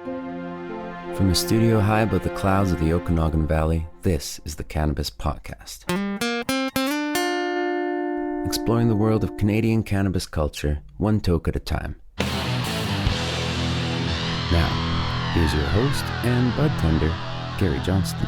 From a studio high above the clouds of the Okanagan Valley, this is the Cannabis Podcast. Exploring the world of Canadian cannabis culture, one toke at a time. Now, here's your host and bud tender, Gary Johnston.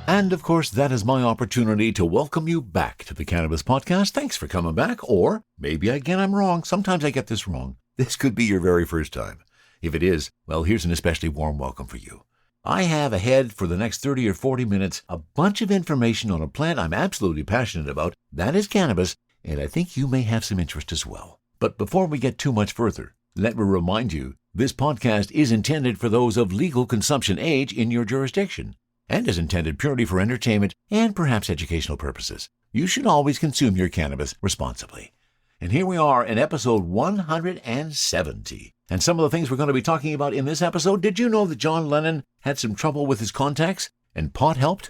And of course, that is my opportunity to welcome you back to the Cannabis Podcast. Thanks for coming back. Or maybe again I'm wrong. Sometimes I get this wrong. This could be your very first time. If it is, well, here's an especially warm welcome for you. I have ahead for the next 30 or 40 minutes a bunch of information on a plant I'm absolutely passionate about. That is cannabis, and I think you may have some interest as well. But before we get too much further, let me remind you, this podcast is intended for those of legal consumption age in your jurisdiction, and is intended purely for entertainment and perhaps educational purposes. You should always consume your cannabis responsibly. And here we are in episode 170. And some of the things we're going to be talking about in this episode, did you know that John Lennon had some trouble with his contacts and pot helped?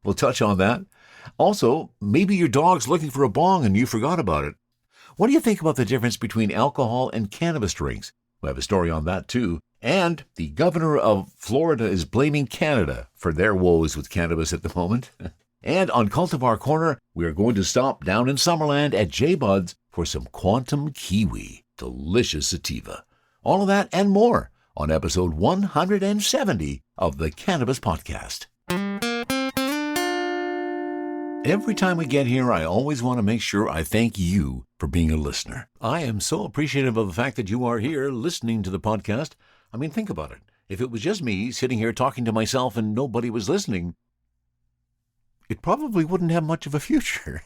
We'll touch on that. Also, maybe your dog's looking for a bong and you forgot about it. What do you think about the difference between alcohol and cannabis drinks? We'll have a story on that too. And the governor of Florida is blaming Canada for their woes with cannabis at the moment. And on Cultivar Corner, we are going to stop down in Summerland at JBuds for some Quantum Kiwi, delicious sativa. All of that and more on episode 170 of the Cannabis Podcast. Every time we get here, I always want to make sure I thank you for being a listener. I am so appreciative of the fact that you are here listening to the podcast. I mean, think about it. If it was just me sitting here talking to myself and nobody was listening, it probably wouldn't have much of a future.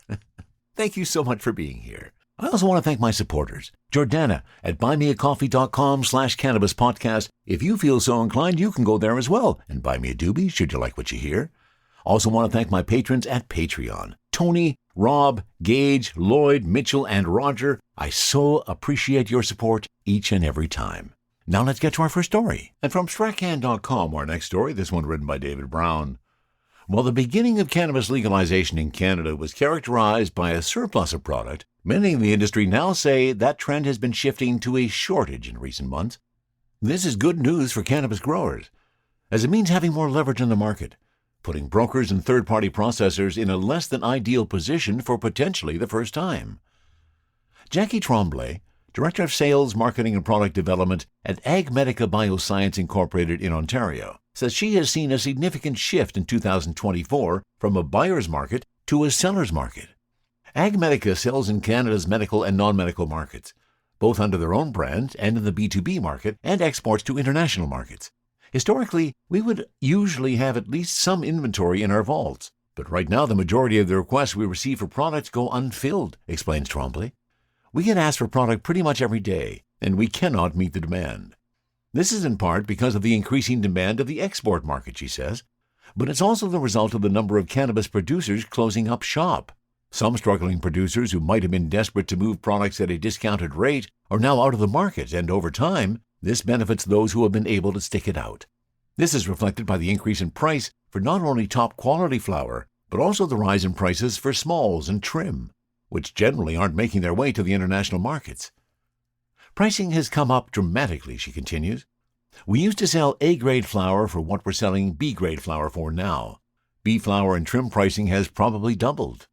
Thank you so much for being here. I also want to thank my supporters. Jordana at buymeacoffee.com/cannabispodcast. If you feel so inclined, you can go there as well and buy me a doobie should you like what you hear. Also want to thank my patrons at Patreon. Tony, Rob, Gage, Lloyd, Mitchell, and Roger. I so appreciate your support each and every time. Now let's get to our first story. And from Strachan.com, our next story, this one written by David Brown. While the beginning of cannabis legalization in Canada was characterized by a surplus of product, many in the industry now say that trend has been shifting to a shortage in recent months. This is good news for cannabis growers, as it means having more leverage in the market, putting brokers and third-party processors in a less than ideal position for potentially the first time. Jackie Tremblay, Director of Sales, Marketing and Product Development at AgMedica Bioscience Incorporated in Ontario, says she has seen a significant shift in 2024 from a buyer's market to a seller's market. AgMedica sells in Canada's medical and non-medical markets, both under their own brand and in the B2B market, and exports to international markets. Historically, we would usually have at least some inventory in our vaults, but right now the majority of the requests we receive for products go unfilled, explains Tremblay. We get asked for product pretty much every day, and we cannot meet the demand. This is in part because of the increasing demand of the export market, she says, but it's also the result of the number of cannabis producers closing up shop. Some struggling producers who might have been desperate to move products at a discounted rate are now out of the market, and over time, this benefits those who have been able to stick it out. This is reflected by the increase in price for not only top-quality flower, but also the rise in prices for smalls and trim, which generally aren't making their way to the international markets. Pricing has come up dramatically, she continues. We used to sell A-grade flower for what we're selling B-grade flower for now. B flower and trim pricing has probably doubled.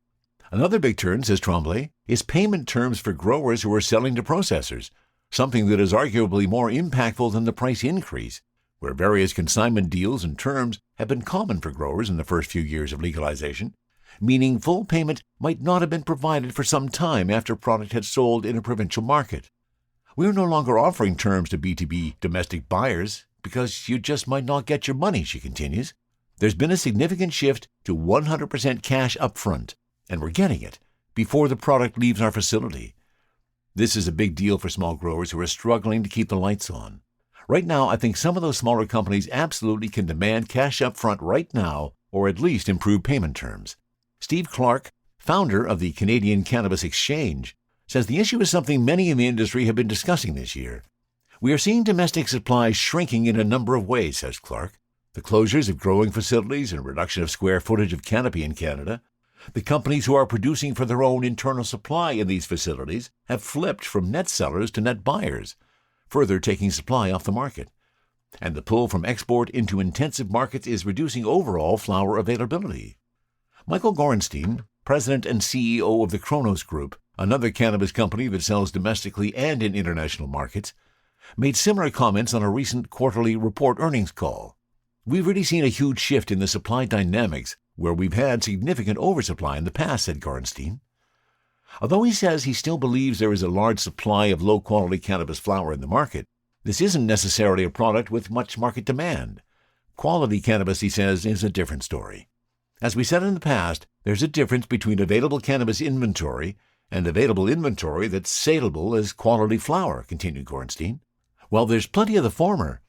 Another big turn, says Tremblay, is payment terms for growers who are selling to processors, something that is arguably more impactful than the price increase, where various consignment deals and terms have been common for growers in the first few years of legalization, meaning full payment might not have been provided for some time after product had sold in a provincial market. We are no longer offering terms to B2B domestic buyers because you just might not get your money, she continues. There's been a significant shift to 100% cash upfront, and we're getting it before the product leaves our facility. This is a big deal for small growers who are struggling to keep the lights on. Right now, I think some of those smaller companies absolutely can demand cash upfront right now, or at least improve payment terms. Steve Clark, founder of the Canadian Cannabis Exchange, says the issue is something many in the industry have been discussing this year. We are seeing domestic supply shrinking in a number of ways, says Clark. The closures of growing facilities and reduction of square footage of canopy in Canada. The companies who are producing for their own internal supply in these facilities have flipped from net sellers to net buyers, further taking supply off the market. and the pull from export into intensive markets is reducing overall flower availability. Michael Gorenstein, president and CEO of the Kronos Group, another cannabis company that sells domestically and in international markets, made similar comments on a recent quarterly report earnings call. "We've really seen a huge shift in the supply dynamics where we've had significant oversupply in the past," said Gorenstein. Although he says he still believes there is a large supply of low-quality cannabis flower in the market, this isn't necessarily a product with much market demand. Quality cannabis, he says, is a different story. As we said in the past, there's a difference between available cannabis inventory and available inventory that's saleable as quality flower, continued Gorenstein. While there's plenty of the former,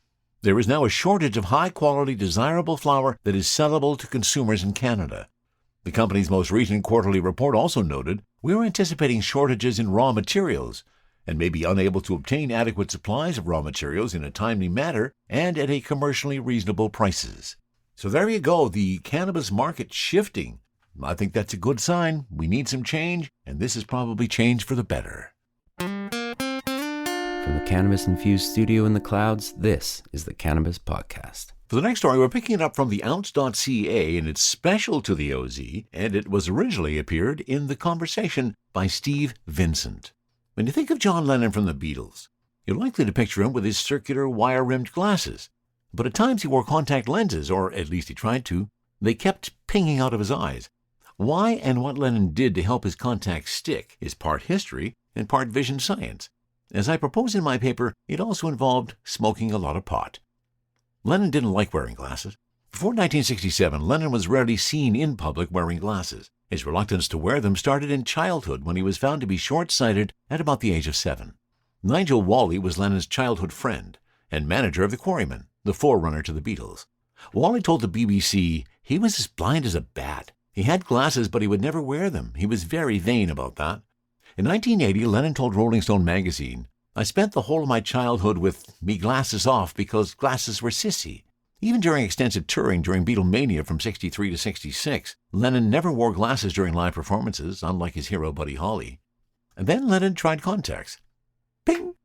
there is now a shortage of high-quality, desirable flower that is sellable to consumers in Canada. The company's most recent quarterly report also noted we're anticipating shortages in raw materials and may be unable to obtain adequate supplies of raw materials in a timely manner and at a commercially reasonable prices. So there you go, the cannabis market shifting. I think that's a good sign. We need some change, and this is probably change for the better. From the cannabis-infused studio in the clouds, this is the Cannabis Podcast. For the next story, we're picking it up from the ounce.ca, and it's special to the OZ, and it was originally appeared in The Conversation by Steve Vincent. When you think of John Lennon from the Beatles, you're likely to picture him with his circular, wire-rimmed glasses. But at times he wore contact lenses, or at least he tried to. They kept pinging out of his eyes. Why and what Lennon did to help his contacts stick is part history and part vision science. As I propose in my paper, it also involved smoking a lot of pot. Lennon didn't like wearing glasses. Before 1967, Lennon was rarely seen in public wearing glasses. His reluctance to wear them started in childhood when he was found to be short-sighted at about the age of 7. Nigel Walley was Lennon's childhood friend and manager of the Quarrymen, the forerunner to the Beatles. Walley told the BBC he was as blind as a bat. He had glasses, but he would never wear them. He was very vain about that. In 1980, Lennon told Rolling Stone magazine, "I spent the whole of my childhood with me glasses off because glasses were sissy." Even during extensive touring during Beatlemania from 63 to 66, Lennon never wore glasses during live performances, unlike his hero Buddy Holly. And then Lennon tried contacts. Ping!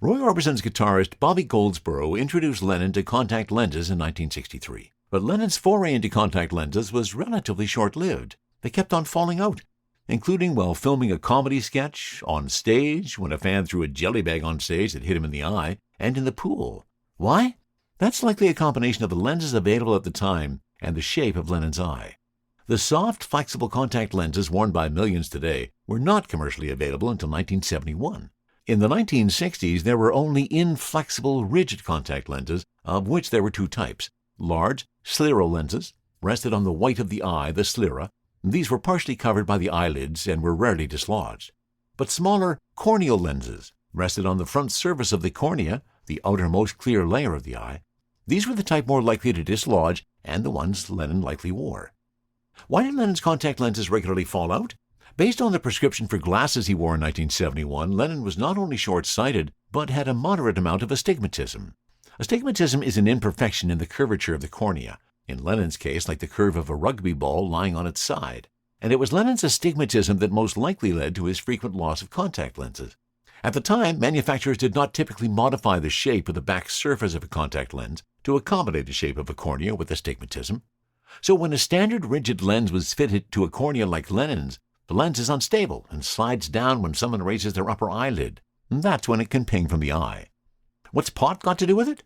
Roy Orbison's guitarist Bobby Goldsboro introduced Lennon to contact lenses in 1963. But Lennon's foray into contact lenses was relatively short-lived. They kept on falling out, including while filming a comedy sketch, on stage, when a fan threw a jelly bag on stage that hit him in the eye, and in the pool. Why? That's likely a combination of the lenses available at the time and the shape of Lennon's eye. The soft, flexible contact lenses worn by millions today were not commercially available until 1971. In the 1960s, there were only inflexible, rigid contact lenses, of which there were two types. Large, scleral lenses rested on the white of the eye, the sclera. These were partially covered by the eyelids and were rarely dislodged. But smaller, corneal lenses rested on the front surface of the cornea, the outermost clear layer of the eye. These were the type more likely to dislodge and the ones Lennon likely wore. Why did Lennon's contact lenses regularly fall out? Based on the prescription for glasses he wore in 1971, Lennon was not only short-sighted, but had a moderate amount of astigmatism. Astigmatism is an imperfection in the curvature of the cornea, in Lennon's case like the curve of a rugby ball lying on its side. And it was Lennon's astigmatism that most likely led to his frequent loss of contact lenses. At the time, manufacturers did not typically modify the shape of the back surface of a contact lens to accommodate the shape of a cornea with astigmatism. So when a standard rigid lens was fitted to a cornea like Lennon's, the lens is unstable and slides down when someone raises their upper eyelid. And that's when it can ping from the eye. What's pot got to do with it?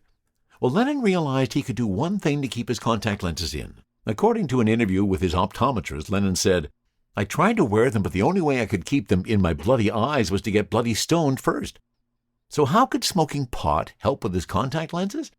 Well, Lennon realized he could do one thing to keep his contact lenses in. According to an interview with his optometrist, Lennon said, "I tried to wear them, but the only way I could keep them in my bloody eyes was to get bloody stoned first." So how could smoking pot help with his contact lenses?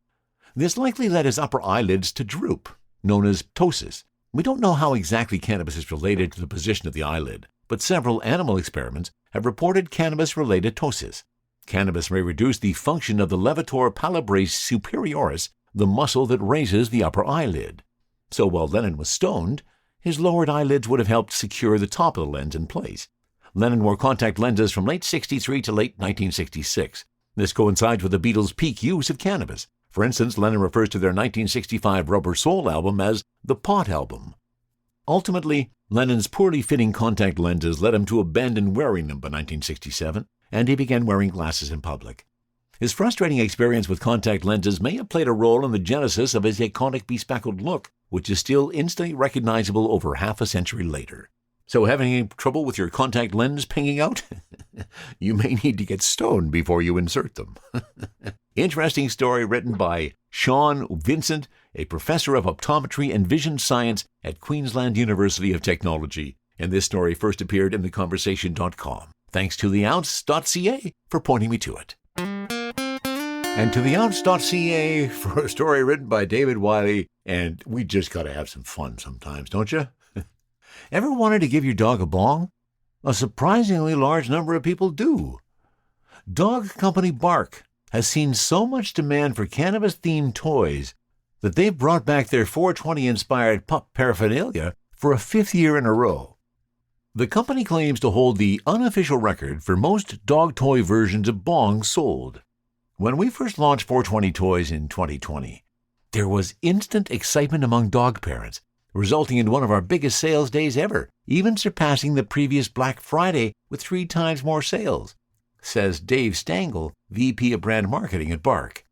This likely led his upper eyelids to droop, known as ptosis. We don't know how exactly cannabis is related to the position of the eyelid, but several animal experiments have reported cannabis-related ptosis. Cannabis may reduce the function of the levator palabre superioris, the muscle that raises the upper eyelid. So while Lennon was stoned, his lowered eyelids would have helped secure the top of the lens in place. Lennon wore contact lenses from late 63 to late 1966. This coincides with the Beatles' peak use of cannabis. For instance, Lennon refers to their 1965 Rubber Soul album as the Pot Album. Ultimately, Lennon's poorly fitting contact lenses led him to abandon wearing them by 1967, and he began wearing glasses in public. His frustrating experience with contact lenses may have played a role in the genesis of his iconic bespectacled look, which is still instantly recognizable over half a century later. So having any trouble with your contact lens pinging out? You may need to get stoned before you insert them. Interesting story written by Sean Vincent, a professor of optometry and vision science at Queensland University of Technology. And this story first appeared in theconversation.com. Thanks to theounce.ca for pointing me to it. And to theounce.ca for a story written by David Wiley. And we just got to have some fun sometimes, don't you? Ever wanted to give your dog a bong? A surprisingly large number of people do. Dog company Bark has seen so much demand for cannabis-themed toys that they've brought back their 420-inspired pup paraphernalia for a 5th year in a row. The company claims to hold the unofficial record for most dog toy versions of bongs sold. When we first launched 420 toys in 2020, there was instant excitement among dog parents, resulting in one of our biggest sales days ever, even surpassing the previous Black Friday with 3 times more sales, says Dave Stangl, VP of Brand Marketing at Bark.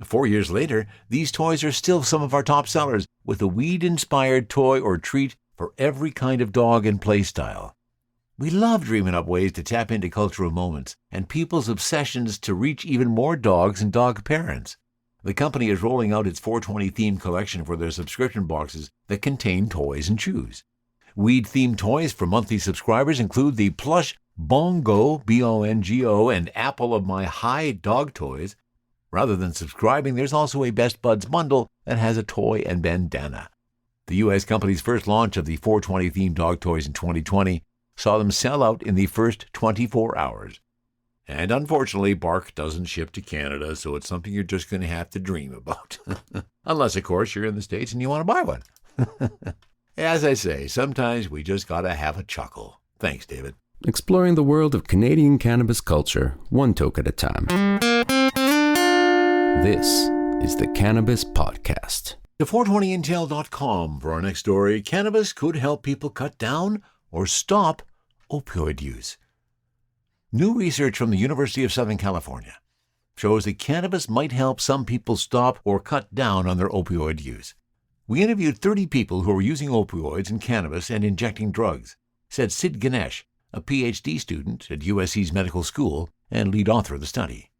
4 years later, these toys are still some of our top sellers, with a weed-inspired toy or treat for every kind of dog and play style. We love dreaming up ways to tap into cultural moments and people's obsessions to reach even more dogs and dog parents. The company is rolling out its 420-themed collection for their subscription boxes that contain toys and chews. Weed-themed toys for monthly subscribers include the plush Bongo, B-O-N-G-O, and Apple of My High dog toys. Rather than subscribing, there's also a Best Buds bundle that has a toy and bandana. The U.S. company's first launch of the 420-themed dog toys in 2020 saw them sell out in the first 24 hours. And unfortunately, Bark doesn't ship to Canada, so it's something you're just going to have to dream about. Unless, of course, you're in the States and you want to buy one. As I say, sometimes we just got to have a chuckle. Thanks, David. Exploring the world of Canadian cannabis culture, one toke at a time. This is the Cannabis Podcast. To 420intel.com for our next story. Cannabis could help people cut down or stop opioid use. New research from the University of Southern California shows that cannabis might help some people stop or cut down on their opioid use. We interviewed 30 people who were using opioids and cannabis and injecting drugs, said Sid Ganesh, a PhD student at USC's medical school and lead author of the study.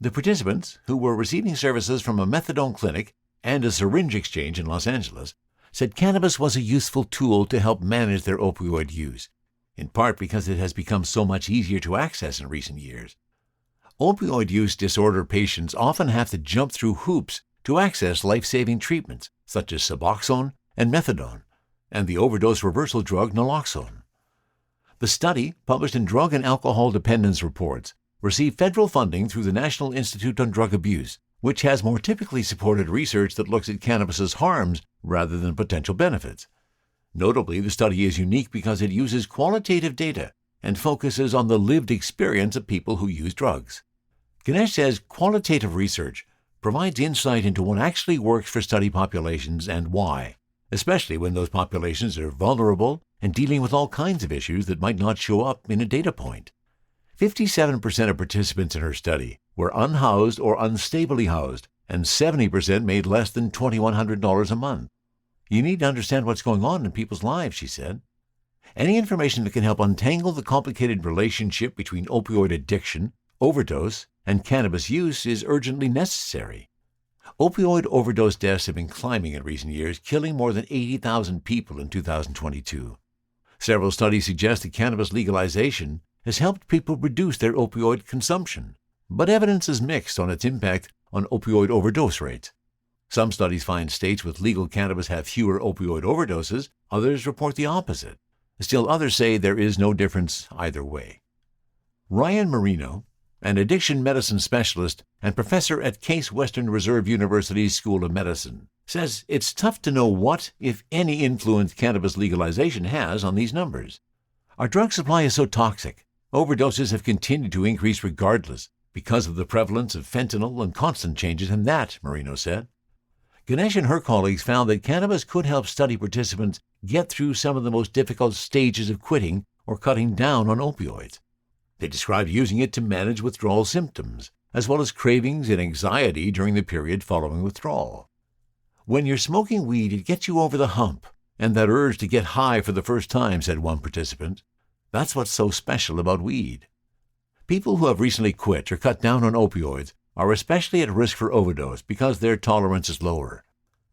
The participants, who were receiving services from a methadone clinic and a syringe exchange in Los Angeles, said cannabis was a useful tool to help manage their opioid use, in part because it has become so much easier to access in recent years. Opioid use disorder patients often have to jump through hoops to access life-saving treatments such as Suboxone and methadone, and the overdose reversal drug naloxone. The study, published in Drug and Alcohol Dependence Reports, received federal funding through the National Institute on Drug Abuse, which has more typically supported research that looks at cannabis's harms rather than potential benefits. Notably, the study is unique because it uses qualitative data and focuses on the lived experience of people who use drugs. Ganesh says qualitative research provides insight into what actually works for study populations and why, especially when those populations are vulnerable and dealing with all kinds of issues that might not show up in a data point. 57% of participants in her study were unhoused or unstably housed, and 70% made less than $2,100 a month. You need to understand what's going on in people's lives, she said. Any information that can help untangle the complicated relationship between opioid addiction, overdose, and cannabis use is urgently necessary. Opioid overdose deaths have been climbing in recent years, killing more than 80,000 people in 2022. Several studies suggest that cannabis legalization has helped people reduce their opioid consumption, but evidence is mixed on its impact on opioid overdose rates. Some studies find states with legal cannabis have fewer opioid overdoses, others report the opposite. Still others say there is no difference either way. Ryan Marino, an addiction medicine specialist and professor at Case Western Reserve University's School of Medicine, says it's tough to know what, if any, influence cannabis legalization has on these numbers. Our drug supply is so toxic. Overdoses have continued to increase regardless because of the prevalence of fentanyl and constant changes in that, Marino said. Ganesh and her colleagues found that cannabis could help study participants get through some of the most difficult stages of quitting or cutting down on opioids. They described using it to manage withdrawal symptoms, as well as cravings and anxiety during the period following withdrawal. When you're smoking weed, it gets you over the hump, and that urge to get high for the first time, said one participant. That's what's so special about weed. People who have recently quit or cut down on opioids are especially at risk for overdose because their tolerance is lower.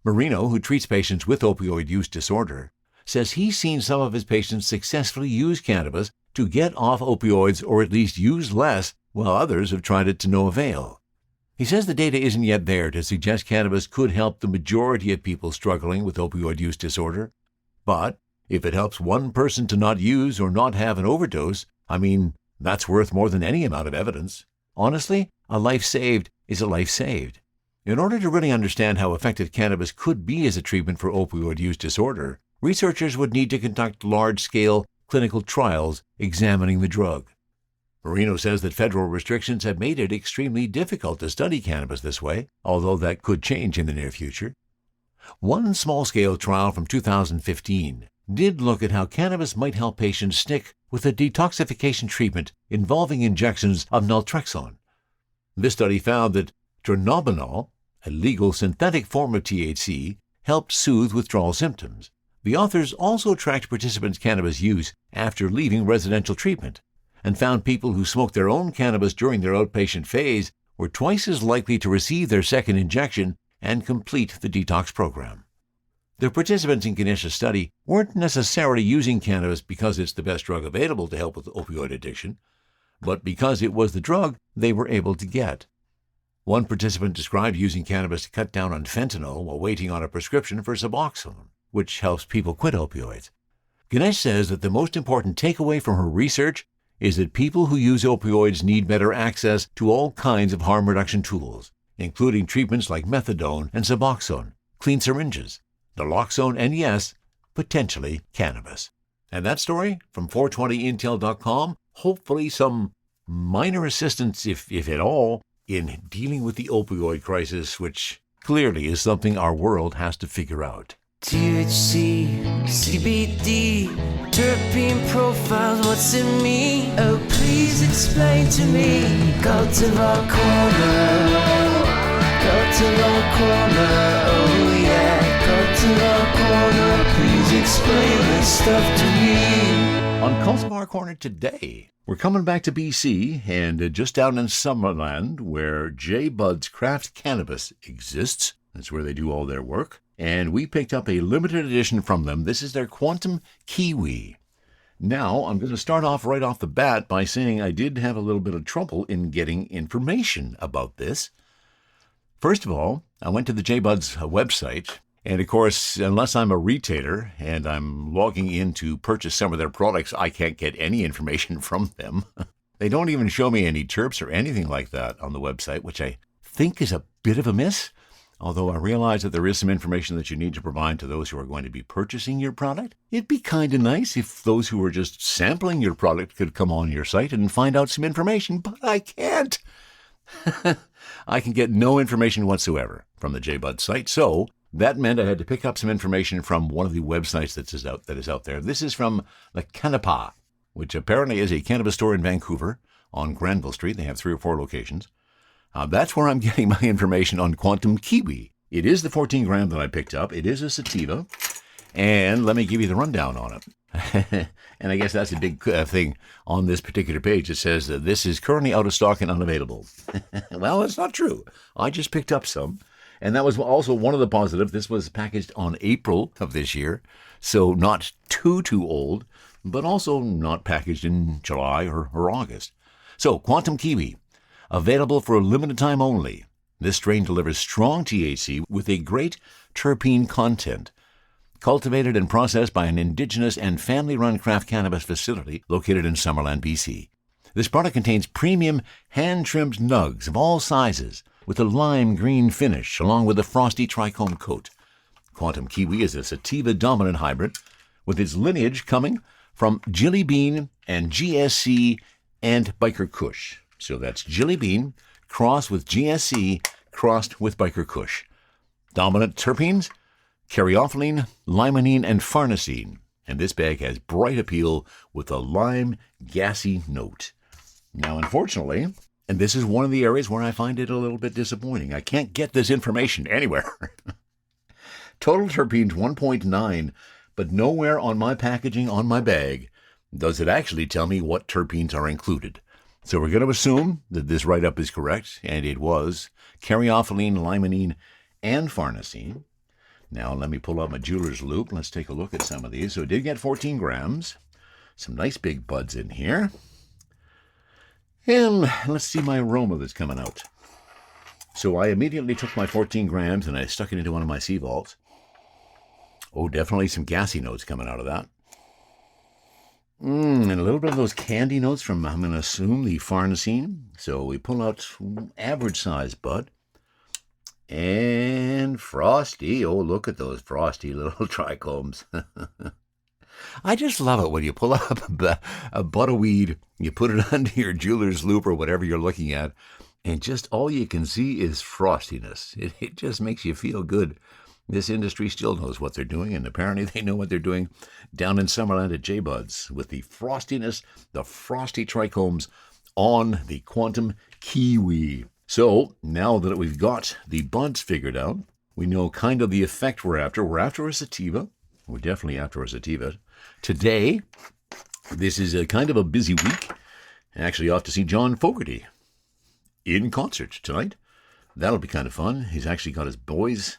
Marino, who treats patients with opioid use disorder, says he's seen some of his patients successfully use cannabis to get off opioids or at least use less, while others have tried it to no avail. He says the data isn't yet there to suggest cannabis could help the majority of people struggling with opioid use disorder. But if it helps one person to not use or not have an overdose, that's worth more than any amount of evidence. Honestly, a life saved is a life saved. In order to really understand how effective cannabis could be as a treatment for opioid use disorder, researchers would need to conduct large-scale clinical trials examining the drug. Marino says that federal restrictions have made it extremely difficult to study cannabis this way, although that could change in the near future. One small-scale trial from 2015 did look at how cannabis might help patients stick with a detoxification treatment involving injections of naltrexone. This study found that dronabinol, a legal synthetic form of THC, helped soothe withdrawal symptoms. The authors also tracked participants' cannabis use after leaving residential treatment and found people who smoked their own cannabis during their outpatient phase were twice as likely to receive their second injection and complete the detox program. The participants in Ganesh's study weren't necessarily using cannabis because it's the best drug available to help with opioid addiction, but because it was the drug they were able to get. One participant described using cannabis to cut down on fentanyl while waiting on a prescription for Suboxone, which helps people quit opioids. Ganesh says that the most important takeaway from her research is that people who use opioids need better access to all kinds of harm reduction tools, including treatments like methadone and Suboxone, clean syringes, naloxone, and yes, potentially cannabis. And that story from 420intel.com, hopefully some minor assistance, if at all, in dealing with the opioid crisis, which clearly is something our world has to figure out. THC, CBD, terpene profiles, what's in me? Oh, please explain to me. Cultivar Corner, Cultivar Corner, oh yeah. Cultivar Corner, please explain this stuff to me. On Cultivar Corner today, we're coming back to BC and just down in Summerland where JBuds Craft Cannabis exists. That's where they do all their work. And we picked up a limited edition from them. This is their Quantum Kiwi. Now, I'm going to start off right off the bat by saying I did have a little bit of trouble in getting information about this. First of all, I went to the JBuds website, and of course, unless I'm a retailer and I'm logging in to purchase some of their products, I can't get any information from them. They don't even show me any terps or anything like that on the website, which I think is a bit of a miss. Although I realize that there is some information that you need to provide to those who are going to be purchasing your product. It'd be kind of nice if those who are just sampling your product could come on your site and find out some information, but I can't. I can get no information whatsoever from the JBuds site, so that meant I had to pick up some information from one of the websites that is out there. This is from the Cannabis, which apparently is a cannabis store in Vancouver on Granville Street. They have 3 or 4 locations. That's where I'm getting my information on Quantum Kiwi. It is the 14 gram that I picked up. It is a sativa. And let me give you the rundown on it. And I guess that's a big thing on this particular page. It says that this is currently out of stock and unavailable. Well, that's not true. I just picked up some. And that was also one of the positives. This was packaged on April of this year. So not too old, but also not packaged in July or August. So Quantum Kiwi. Available for a limited time only. This strain delivers strong THC with a great terpene content. Cultivated and processed by an Indigenous and family-run craft cannabis facility located in Summerland, BC. This product contains premium hand-trimmed nugs of all sizes with a lime green finish along with a frosty trichome coat. Quantum Kiwi is a sativa-dominant hybrid with its lineage coming from Jilly Bean and GSC and Biker Kush. So that's Jilly Bean crossed with GSC crossed with Biker Kush. Dominant terpenes, caryophyllene, limonene, and farnesene. And this bag has bright appeal with a lime, gassy note. Now, unfortunately, And this is one of the areas where I find it a little bit disappointing. I can't get this information anywhere. Total terpenes 1.9, but nowhere on my packaging on my bag does it actually tell me what terpenes are included. So we're going to assume that this write-up is correct, and it was caryophyllene, limonene, and farnesene. Now let me pull out my jeweler's loupe. Let's take a look at some of these. So it did get 14 grams. Some nice big buds in here. And let's see my aroma that's coming out. So I immediately took my 14 grams and I stuck it into one of my sea vaults. Oh, definitely some gassy notes coming out of that. And a little bit of those candy notes from, I'm going to assume, the farnesene. So we pull out average size bud. And frosty. Oh, look at those frosty little trichomes. I just love it when you pull up a bud of weed, you put it under your jeweler's loupe or whatever you're looking at, and just all you can see is frostiness. It just makes you feel good. This industry still knows what they're doing, and apparently they know what they're doing down in Summerland at JBuds with the frostiness, the frosty trichomes on the Quantum Kiwi. So now that we've got the buds figured out, we know kind of the effect we're after. We're after a sativa. We're definitely after a sativa. Today, this is a kind of a busy week. Actually, off to see John Fogerty in concert tonight. That'll be kind of fun. He's actually got his boys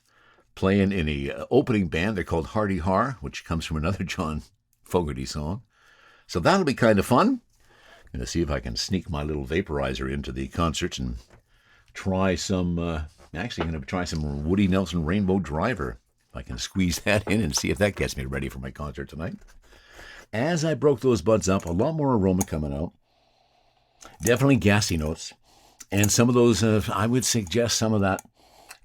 playing in a opening band. They're called Hardy Har, which comes from another John Fogerty song. So that'll be kind of fun. I'm going to see if I can sneak my little vaporizer into the concert and try some, actually I'm going to try some Woody Nelson Rainbow Driver. If I can squeeze that in and see if that gets me ready for my concert tonight. As I broke those buds up, a lot more aroma coming out. Definitely gassy notes. And some of those, I would suggest some of that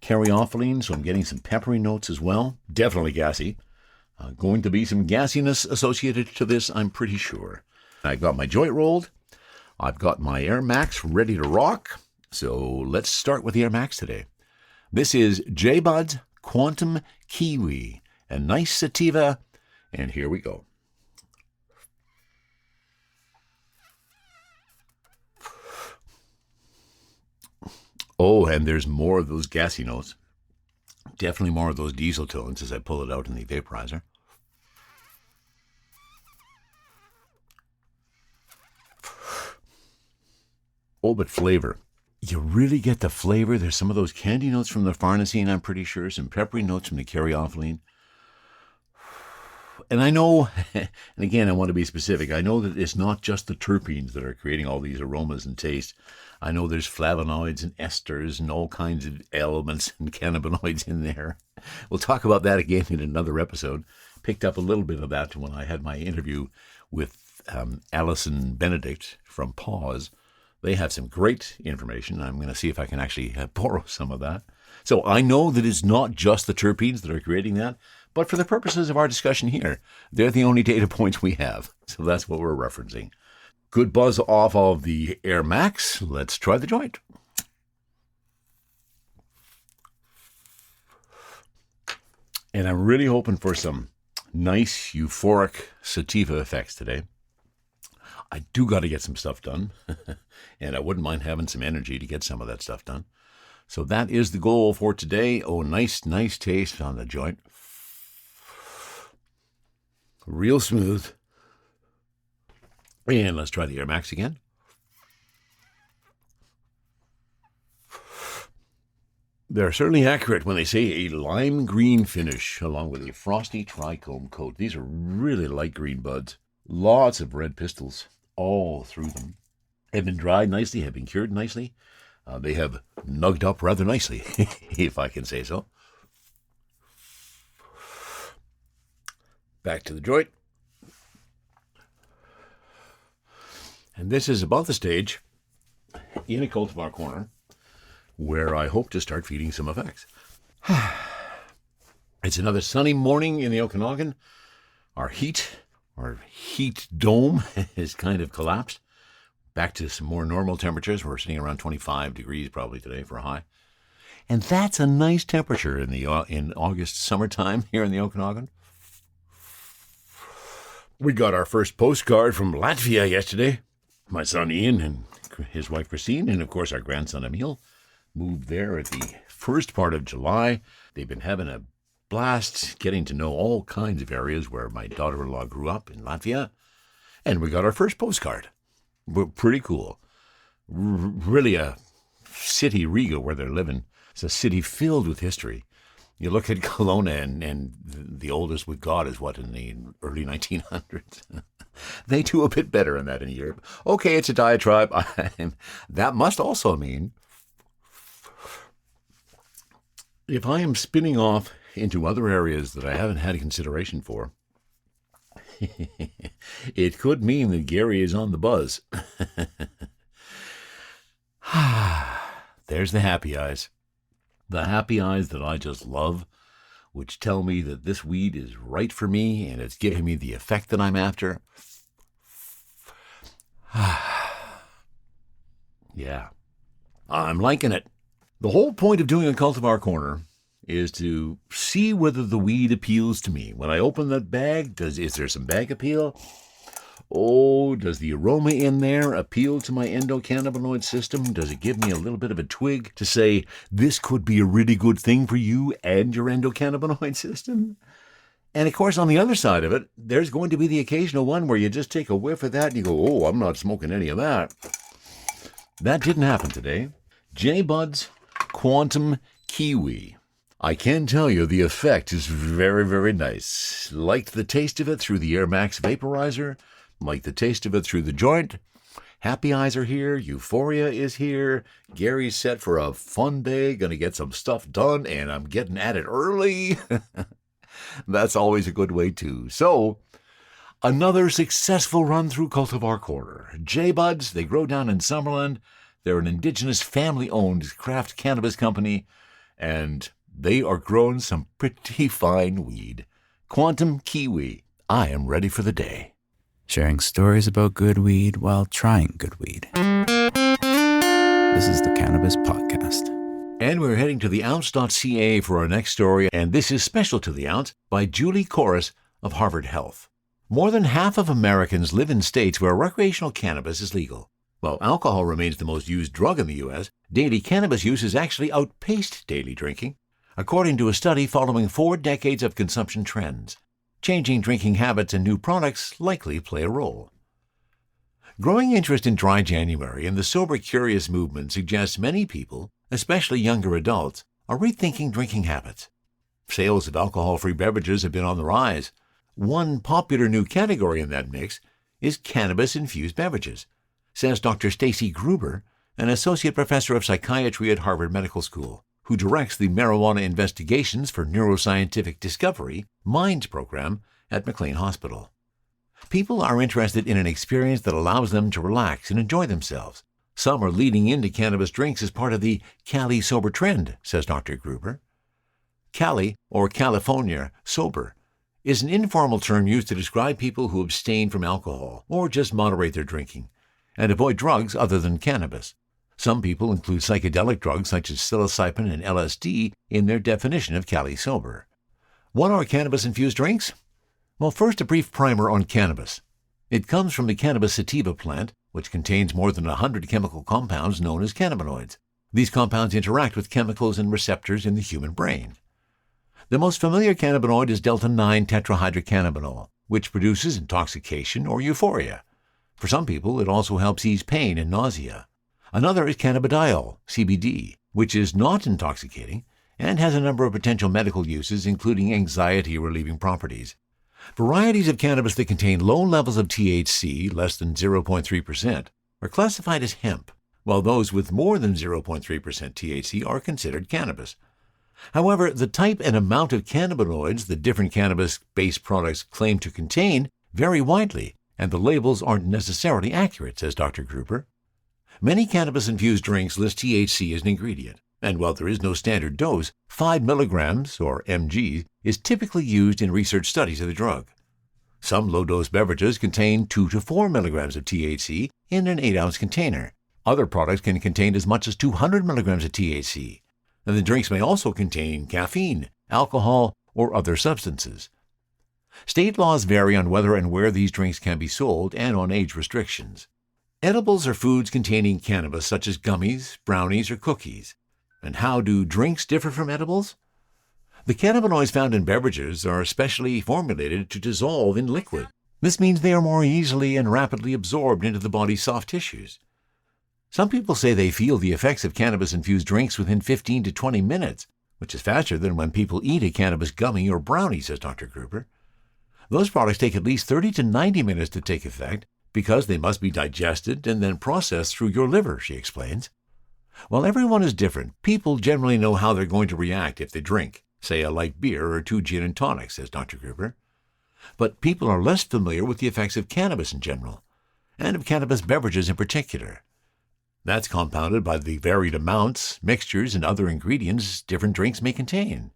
caryophyllene, so I'm getting some peppery notes as well. Definitely gassy. Going to be some gassiness associated to this, I'm pretty sure. I've got my joint rolled. I've got my Air Max ready to rock. So let's start with the Air Max today. This is JBuds Quantum Kiwi, a nice sativa, and here we go. Oh, and there's more of those gassy notes. Definitely more of those diesel tones as I pull it out in the vaporizer. Oh, but flavor. You really get the flavor. There's some of those candy notes from the farnesene, I'm pretty sure. Some peppery notes from the caryophyllene. And I know, and again, I want to be specific, I know that it's not just the terpenes that are creating all these aromas and tastes. I know there's flavonoids and esters and all kinds of elements and cannabinoids in there. We'll talk about that again in another episode. Picked up a little bit of that when I had my interview with Alison Benedict from Pause. They have some great information. I'm going to see if I can actually borrow some of that. So I know that it's not just the terpenes that are creating that, but for the purposes of our discussion here, they're the only data points we have. So that's what we're referencing. Good buzz off of the Air Max. Let's try the joint. And I'm really hoping for some nice euphoric sativa effects today. I do got to get some stuff done, and I wouldn't mind having some energy to get some of that stuff done. So that is the goal for today. Oh, nice taste on the joint. Real smooth. And let's try the Air Max again. They're certainly accurate when they say a lime green finish along with a frosty trichome coat. These are really light green buds. Lots of red pistils all through them. Have been dried nicely, have been cured nicely. They have nugged up rather nicely, if I can say so. Back to the joint. And this is about the stage in a Cultivar Corner where I hope to start feeding some effects. It's another sunny morning in the Okanagan. Our heat dome has kind of collapsed. Back to some more normal temperatures. We're sitting around 25 degrees probably today for a high. And that's a nice temperature in August summertime here in the Okanagan. We got our first postcard from Latvia yesterday. My son Ian and his wife Christine, and of course our grandson Emil moved there at the first part of July. They've been having a blast getting to know all kinds of areas where my daughter-in-law grew up in Latvia. And we got our first postcard. Pretty cool. Really a city, Riga, where they're living. It's a city filled with history. You look at Kelowna, and the oldest we've got is, in the early 1900s. They do a bit better in that in Europe. Okay, it's a diatribe. That must also mean if I am spinning off into other areas that I haven't had consideration for, it could mean that Gary is on the buzz. There's the happy eyes. The happy eyes that I just love, which tell me that this weed is right for me and it's giving me the effect that I'm after. Yeah, I'm liking it. The whole point of doing a Cultivar Corner is to see whether the weed appeals to me. When I open that bag, is there some bag appeal? Oh, does the aroma in there appeal to my endocannabinoid system? Does it give me a little bit of a twig to say, this could be a really good thing for you and your endocannabinoid system? And of course, on the other side of it, there's going to be the occasional one where you just take a whiff of that and you go, oh, I'm not smoking any of that. That didn't happen today. JBuds Quantum Kiwi. I can tell you the effect is very, very nice. Liked the taste of it through the Air Max vaporizer. Liked the taste of it through the joint. Happy eyes are here. Euphoria is here. Gary's set for a fun day. Gonna get some stuff done, and I'm getting at it early. That's always a good way too. So, another successful run through Cultivar Corner. JBuds, they grow down in Summerland. They're an indigenous family-owned craft cannabis company, and they are growing some pretty fine weed. Quantum Kiwi. I am ready for the day. Sharing stories about good weed while trying good weed. This is the Cannabis Podcast. And we're heading to the ounce.ca for our next story, and this is Special to the Ounce by Julie Corris of Harvard Health. More than half of Americans live in states where recreational cannabis is legal. While alcohol remains the most used drug in the U.S., daily cannabis use has actually outpaced daily drinking, according to a study following 4 decades of consumption trends. Changing drinking habits and new products likely play a role. Growing interest in dry January and the sober curious movement suggests many people, especially younger adults, are rethinking drinking habits. Sales of alcohol-free beverages have been on the rise. One popular new category in that mix is cannabis-infused beverages, says Dr. Stacy Gruber, an associate professor of psychiatry at Harvard Medical School, who directs the Marijuana Investigations for Neuroscientific Discovery MINDS program at McLean Hospital. People are interested in an experience that allows them to relax and enjoy themselves. Some are leading into cannabis drinks as part of the Cali sober trend, says Dr. Gruber. Cali, or California sober, is an informal term used to describe people who abstain from alcohol or just moderate their drinking and avoid drugs other than cannabis. Some people include psychedelic drugs such as psilocybin and LSD in their definition of Cali sober. What are cannabis-infused drinks? Well, first a brief primer on cannabis. It comes from the cannabis sativa plant, which contains more than 100 chemical compounds known as cannabinoids. These compounds interact with chemicals and receptors in the human brain. The most familiar cannabinoid is delta-9 tetrahydrocannabinol, which produces intoxication or euphoria. For some people, it also helps ease pain and nausea. Another is cannabidiol, CBD, which is not intoxicating and has a number of potential medical uses, including anxiety-relieving properties. Varieties of cannabis that contain low levels of THC, less than 0.3%, are classified as hemp, while those with more than 0.3% THC are considered cannabis. However, the type and amount of cannabinoids that different cannabis-based products claim to contain vary widely, and the labels aren't necessarily accurate, says Dr. Gruber. Many cannabis-infused drinks list THC as an ingredient, and while there is no standard dose, 5 milligrams, or mg, is typically used in research studies of the drug. Some low-dose beverages contain 2 to 4 milligrams of THC in an 8-ounce container. Other products can contain as much as 200 milligrams of THC, and the drinks may also contain caffeine, alcohol, or other substances. State laws vary on whether and where these drinks can be sold and on age restrictions. Edibles are foods containing cannabis such as gummies, brownies, or cookies. And how do drinks differ from edibles? The cannabinoids found in beverages are specially formulated to dissolve in liquid. This means they are more easily and rapidly absorbed into the body's soft tissues. Some people say they feel the effects of cannabis-infused drinks within 15 to 20 minutes, which is faster than when people eat a cannabis gummy or brownie, says Dr. Gruber. Those products take at least 30 to 90 minutes to take effect because they must be digested and then processed through your liver, she explains. While everyone is different, people generally know how they're going to react if they drink, say, a light beer or 2 gin and tonics, says Dr. Gruber. But people are less familiar with the effects of cannabis in general, and of cannabis beverages in particular. That's compounded by the varied amounts, mixtures, and other ingredients different drinks may contain.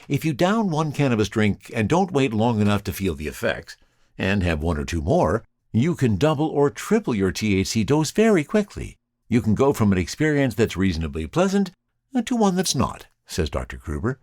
If you down one cannabis drink and don't wait long enough to feel the effects, and have 1 or 2 more, you can double or triple your THC dose very quickly. You can go from an experience that's reasonably pleasant to one that's not, says Dr. Gruber.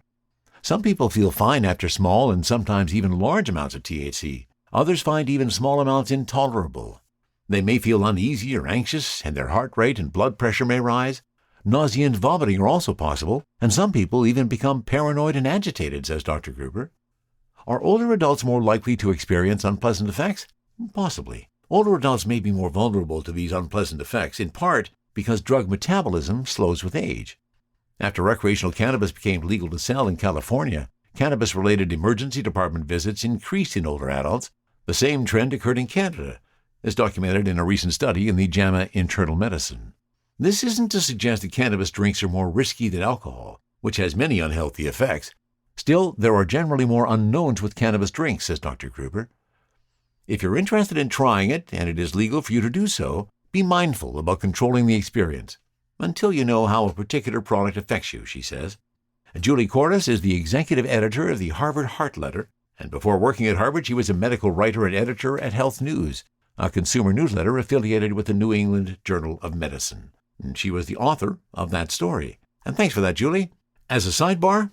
Some people feel fine after small and sometimes even large amounts of THC. Others find even small amounts intolerable. They may feel uneasy or anxious, and their heart rate and blood pressure may rise. Nausea and vomiting are also possible, and some people even become paranoid and agitated, says Dr. Gruber. Are older adults more likely to experience unpleasant effects? Possibly. Older adults may be more vulnerable to these unpleasant effects, in part because drug metabolism slows with age. After recreational cannabis became legal to sell in California, cannabis-related emergency department visits increased in older adults. The same trend occurred in Canada, as documented in a recent study in the JAMA Internal Medicine. This isn't to suggest that cannabis drinks are more risky than alcohol, which has many unhealthy effects. Still, there are generally more unknowns with cannabis drinks, says Dr. Gruber. If you're interested in trying it, and it is legal for you to do so, be mindful about controlling the experience, until you know how a particular product affects you, she says. Julie Cordes is the executive editor of the Harvard Heart Letter, and before working at Harvard, she was a medical writer and editor at Health News, a consumer newsletter affiliated with the New England Journal of Medicine. And she was the author of that story. And thanks for that, Julie. As a sidebar,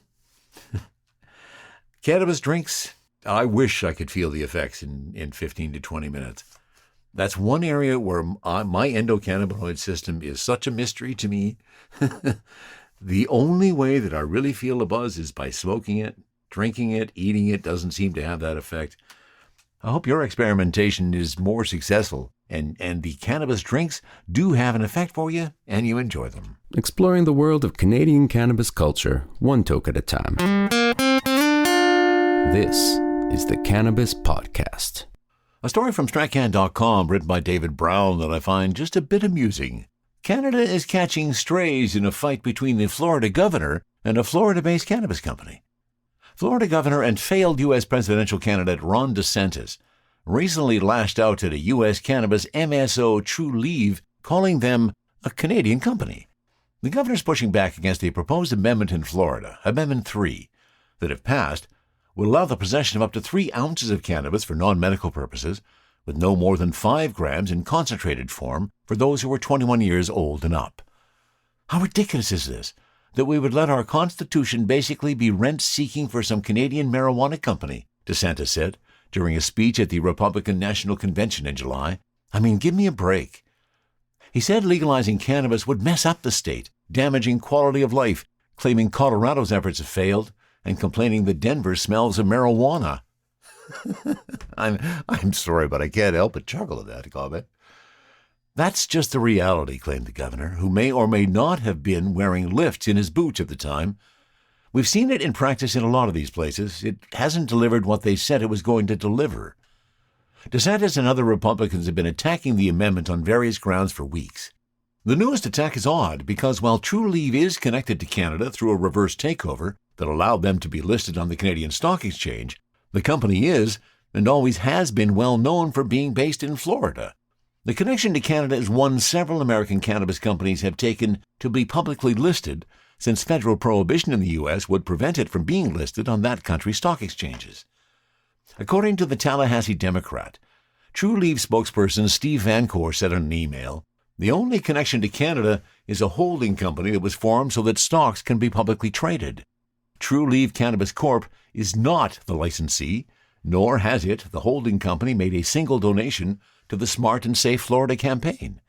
cannabis drinks, I wish I could feel the effects in 15 to 20 minutes. That's one area where my endocannabinoid system is such a mystery to me. The only way that I really feel a buzz is by smoking it, drinking it, eating it. Doesn't seem to have that effect. I hope your experimentation is more successful, and the cannabis drinks do have an effect for you, and you enjoy them. Exploring the world of Canadian cannabis culture, one toke at a time. This is the Cannabis Podcast. A story from Stratcan.com written by David Brown that I find just a bit amusing. Canada is catching strays in a fight between the Florida governor and a Florida-based cannabis company. Florida governor and failed U.S. presidential candidate Ron DeSantis recently lashed out at a U.S. cannabis MSO Trulieve, calling them a Canadian company. The governor's pushing back against a proposed amendment in Florida, Amendment 3, that if passed, would allow the possession of up to 3 ounces of cannabis for non-medical purposes, with no more than 5 grams in concentrated form for those who were 21 years old and up. How ridiculous is this, that we would let our Constitution basically be rent-seeking for some Canadian marijuana company, DeSantis said during a speech at the Republican National Convention in July. I mean, give me a break. He said legalizing cannabis would mess up the state, damaging quality of life, claiming Colorado's efforts have failed, and complaining that Denver smells of marijuana. I'm sorry, but I can't help but chuckle at that comment. That's just the reality, claimed the governor, who may or may not have been wearing lifts in his boots at the time. We've seen it in practice in a lot of these places. It hasn't delivered what they said it was going to deliver. DeSantis and other Republicans have been attacking the amendment on various grounds for weeks. The newest attack is odd because while Trulieve is connected to Canada through a reverse takeover that allowed them to be listed on the Canadian Stock Exchange, the company is, and always has been, well known for being based in Florida. The connection to Canada is one several American cannabis companies have taken to be publicly listed, since federal prohibition in the U.S. would prevent it from being listed on that country's stock exchanges. According to the Tallahassee Democrat, Trulieve spokesperson Steve Vancour said in an email, "The only connection to Canada is a holding company that was formed so that stocks can be publicly traded. Trulieve Cannabis Corp. Is not the licensee, nor has it, the holding company, made a single donation to the Smart and Safe Florida campaign.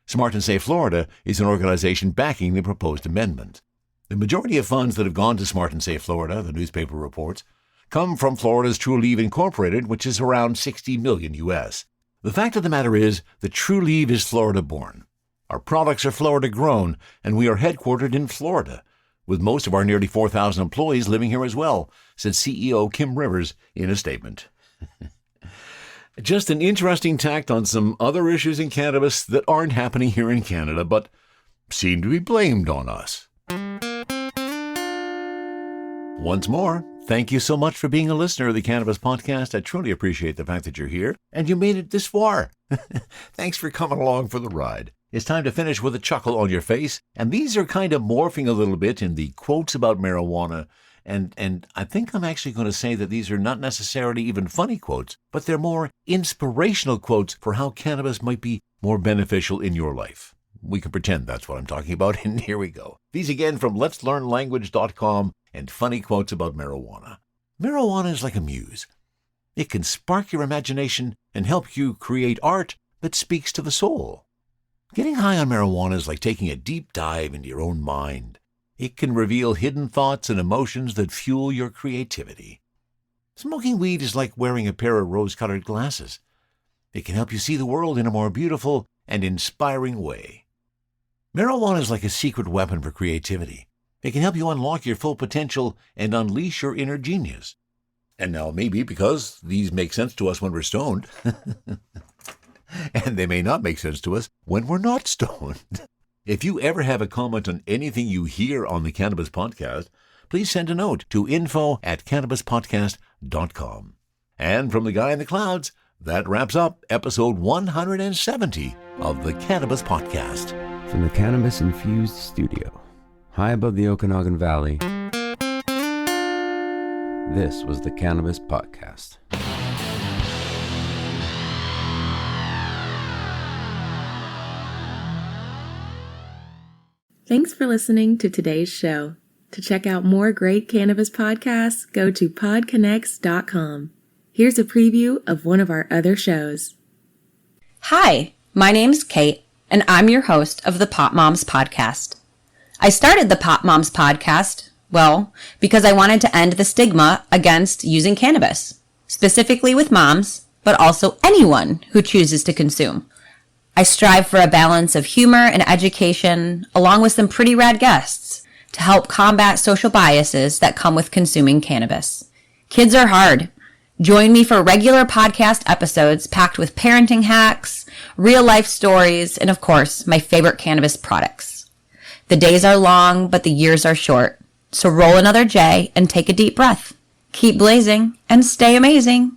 Smart and Safe Florida is an organization backing the proposed amendment. The majority of funds that have gone to Smart and Safe Florida, the newspaper reports, come from Florida's Trulieve Incorporated, which is around $60 million US. The fact of the matter is that Trulieve is Florida-born. Our products are Florida-grown, and we are headquartered in Florida, with most of our nearly 4,000 employees living here as well, said CEO Kim Rivers in a statement. Just an interesting tact on some other issues in cannabis that aren't happening here in Canada, but seem to be blamed on us. Once more, thank you so much for being a listener of the Cannabis Podcast. I truly appreciate the fact that you're here and you made it this far. Thanks for coming along for the ride. It's time to finish with a chuckle on your face, and these are kind of morphing a little bit in the quotes about marijuana, and I think I'm actually going to say that these are not necessarily even funny quotes, but they're more inspirational quotes for how cannabis might be more beneficial in your life. We can pretend that's what I'm talking about, and here we go. These again from letslearnlanguage.com and funny quotes about marijuana. Marijuana is like a muse. It can spark your imagination and help you create art that speaks to the soul. Getting high on marijuana is like taking a deep dive into your own mind. It can reveal hidden thoughts and emotions that fuel your creativity. Smoking weed is like wearing a pair of rose-colored glasses. It can help you see the world in a more beautiful and inspiring way. Marijuana is like a secret weapon for creativity. It can help you unlock your full potential and unleash your inner genius. And now maybe because these make sense to us when we're stoned, and they may not make sense to us when we're not stoned. If you ever have a comment on anything you hear on the Cannabis Podcast, please send a note to info@cannabispodcast.com. And from the guy in the clouds, that wraps up episode 170 of the Cannabis Podcast. From the cannabis-infused studio, high above the Okanagan Valley, this was the Cannabis Podcast. Thanks for listening to today's show. To check out more great cannabis podcasts, go to podconnects.com. Here's a preview of one of our other shows. Hi, my name's Kate, and I'm your host of the Pop Moms Podcast. I started the Pop Moms Podcast, because I wanted to end the stigma against using cannabis, specifically with moms, but also anyone who chooses to consume. I strive for a balance of humor and education, along with some pretty rad guests, to help combat social biases that come with consuming cannabis. Kids are hard. Join me for regular podcast episodes packed with parenting hacks, real-life stories, and of course, my favorite cannabis products. The days are long, but the years are short. So roll another J and take a deep breath. Keep blazing and stay amazing.